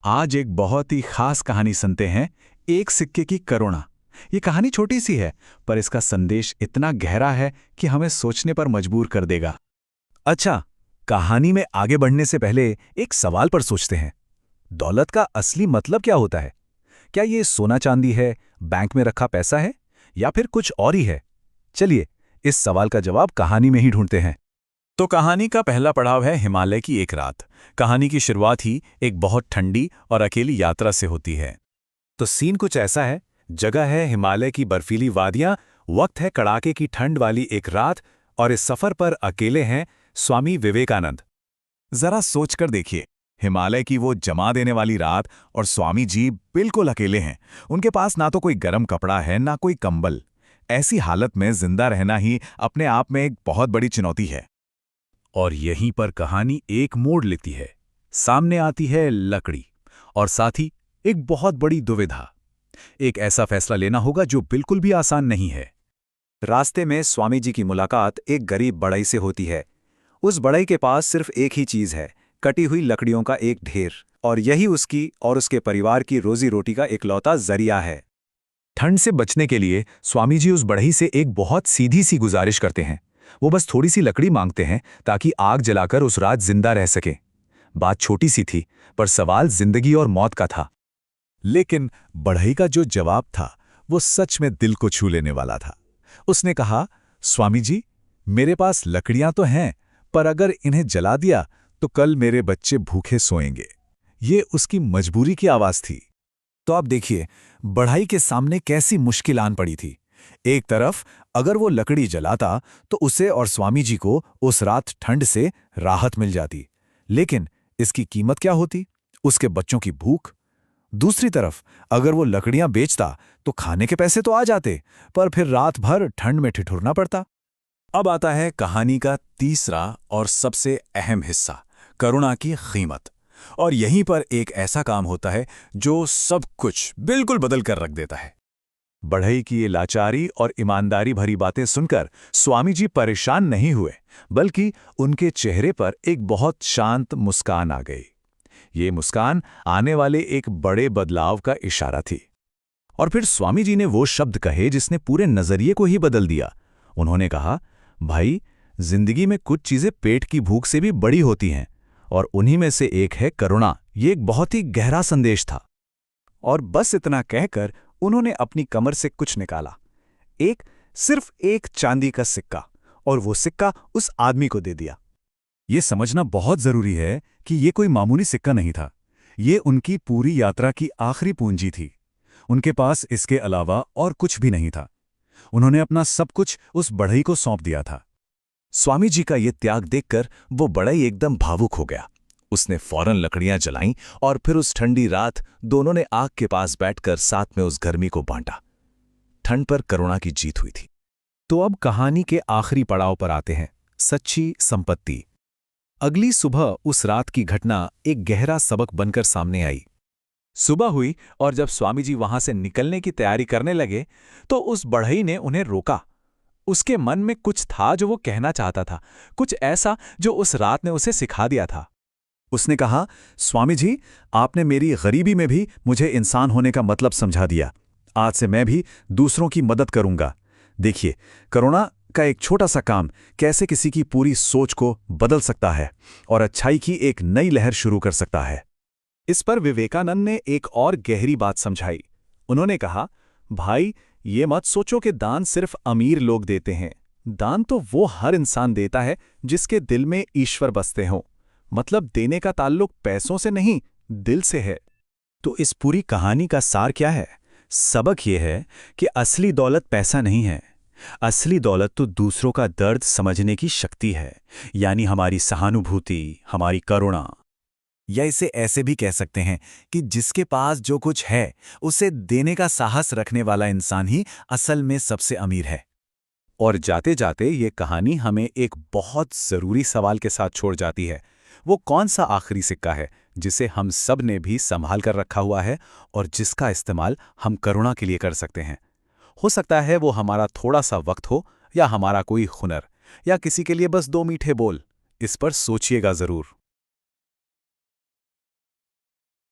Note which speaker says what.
Speaker 1: आज एक बहुत ही खास कहानी सुनते हैं, एक सिक्के की करुणा। ये कहानी छोटी सी है, पर इसका संदेश इतना गहरा है कि हमें सोचने पर मजबूर कर देगा।
Speaker 2: अच्छा, कहानी में आगे बढ़ने से पहले एक सवाल पर सोचते हैं। दौलत का असली मतलब क्या होता है? क्या ये सोना चांदी है, बैंक में रखा पैसा है, या फिर कुछ और ही है? चलिए, इस सवाल का जवाब कहानी में ही ढूंढते हैं।
Speaker 1: तो कहानी का पहला पड़ाव है हिमालय की एक रात। कहानी की शुरुआत ही एक बहुत ठंडी और अकेली यात्रा से होती है।
Speaker 2: तो सीन कुछ ऐसा है। जगह है हिमालय की बर्फीली वादियां, वक्त है कड़ाके की ठंड वाली एक रात, और इस सफर पर अकेले हैं स्वामी विवेकानंद।
Speaker 1: जरा सोचकर देखिए, हिमालय की वो जमा देने वाली रात और स्वामी जी बिल्कुल अकेले हैं। उनके पास ना तो कोई गर्म कपड़ा है, ना कोई कंबल। ऐसी हालत में जिंदा रहना ही अपने आप में एक बहुत बड़ी चुनौती है।
Speaker 2: और यहीं पर कहानी एक मोड़ लेती है। सामने आती है लकड़ी, और साथ ही एक बहुत बड़ी दुविधा। एक ऐसा फैसला लेना होगा जो बिल्कुल भी आसान नहीं है। रास्ते में स्वामी जी की मुलाकात एक गरीब बढ़ई से होती है। उस बढ़ई के पास सिर्फ एक ही चीज है, कटी हुई लकड़ियों का एक ढेर, और यही उसकी और उसके परिवार की रोजी रोटी का इकलौता जरिया है। ठंड से बचने के लिए स्वामी जी उस बढ़ई से एक बहुत सीधी सी गुजारिश करते हैं। वो बस थोड़ी सी लकड़ी मांगते हैं ताकि आग जलाकर उस रात जिंदा रह सके। बात छोटी सी थी, पर सवाल जिंदगी और मौत का था।
Speaker 1: लेकिन बढ़ई का जो जवाब था, वो सच में दिल को छू लेने वाला था। उसने कहा, स्वामी जी, मेरे पास लकड़ियां तो हैं, पर अगर इन्हें जला दिया तो कल मेरे बच्चे भूखे सोएंगे। ये उसकी मजबूरी की आवाज थी।
Speaker 2: तो आप देखिए, बढ़ई के सामने कैसी मुश्किल आन पड़ी थी। एक तरफ अगर वो लकड़ी जलाता तो उसे और स्वामी जी को उस रात ठंड से राहत मिल जाती, लेकिन इसकी कीमत क्या होती? उसके बच्चों की भूख। दूसरी तरफ अगर वो लकड़ियां बेचता तो खाने के पैसे तो आ जाते, पर फिर रात भर ठंड में ठिठुरना पड़ता।
Speaker 1: अब आता है कहानी का तीसरा और सबसे अहम हिस्सा, करुणा की कीमत। और यहीं पर एक ऐसा काम होता है जो सब कुछ बिल्कुल बदल कर रख देता है।
Speaker 2: बढ़ई की ये लाचारी और ईमानदारी भरी बातें सुनकर स्वामी जी परेशान नहीं हुए, बल्कि उनके चेहरे पर एक बहुत शांत मुस्कान आ गई। ये मुस्कान आने वाले एक बड़े बदलाव का इशारा थी। और फिर स्वामी जी ने वो शब्द कहे जिसने पूरे नजरिए को ही बदल दिया। उन्होंने कहा, भाई, जिंदगी में कुछ चीजें पेट की भूख से भी बड़ी होती हैं, और उन्हीं में से एक है करुणा। ये एक बहुत ही गहरा संदेश था। और बस इतना कहकर उन्होंने अपनी कमर से कुछ निकाला, सिर्फ एक चांदी का सिक्का, और वो सिक्का उस आदमी को दे दिया। ये समझना बहुत जरूरी है कि ये कोई मामूली सिक्का नहीं था। ये उनकी पूरी यात्रा की आखिरी पूंजी थी। उनके पास इसके अलावा और कुछ भी नहीं था। उन्होंने अपना सब कुछ उस बढ़ई को सौंप दिया था। स्वामी जी का ये त्याग देखकर वो बढ़ई एकदम भावुक हो गया। उसने फौरन लकड़ियां जलाईं, और फिर उस ठंडी रात दोनों ने आग के पास बैठकर साथ में उस गर्मी को बांटा। ठंड पर करुणा की जीत हुई थी। तो अब कहानी के आखिरी पड़ाव पर आते हैं, सच्ची संपत्ति। अगली सुबह उस रात की घटना एक गहरा सबक बनकर सामने आई। सुबह हुई, और जब स्वामी जी वहां से निकलने की तैयारी करने लगे तो उस बढ़ई ने उन्हें रोका। उसके मन में कुछ था जो वो कहना चाहता था, कुछ ऐसा जो उस रात ने उसे सिखा दिया था। उसने कहा, स्वामी जी, आपने मेरी गरीबी में भी मुझे इंसान होने का मतलब समझा दिया। आज से मैं भी दूसरों की मदद करूंगा। देखिए, करुणा का एक छोटा सा काम कैसे किसी की पूरी सोच को बदल सकता है और अच्छाई की एक नई लहर शुरू कर सकता है। इस पर विवेकानंद ने एक और गहरी बात समझाई। उन्होंने कहा, भाई, ये मत सोचो कि दान सिर्फ अमीर लोग देते हैं। दान तो वो हर इंसान देता है जिसके दिल में ईश्वर बसते हों। मतलब देने का ताल्लुक पैसों से नहीं, दिल से है। तो इस पूरी कहानी का सार क्या है? सबक ये है कि असली दौलत पैसा नहीं है। असली दौलत तो दूसरों का दर्द समझने की शक्ति है, यानी हमारी सहानुभूति, हमारी करुणा। या इसे ऐसे भी कह सकते हैं कि जिसके पास जो कुछ है उसे देने का साहस रखने वाला इंसान ही असल में सबसे अमीर है। और जाते जाते ये कहानी हमें एक बहुत जरूरी सवाल के साथ छोड़ जाती है। वो कौन सा आखिरी सिक्का है जिसे हम सब ने भी संभाल कर रखा हुआ है और जिसका इस्तेमाल हम करुणा के लिए कर सकते हैं? हो सकता है वो हमारा थोड़ा सा वक्त हो, या हमारा कोई हुनर, या किसी के लिए बस 2 मीठे बोल। इस पर सोचिएगा जरूर।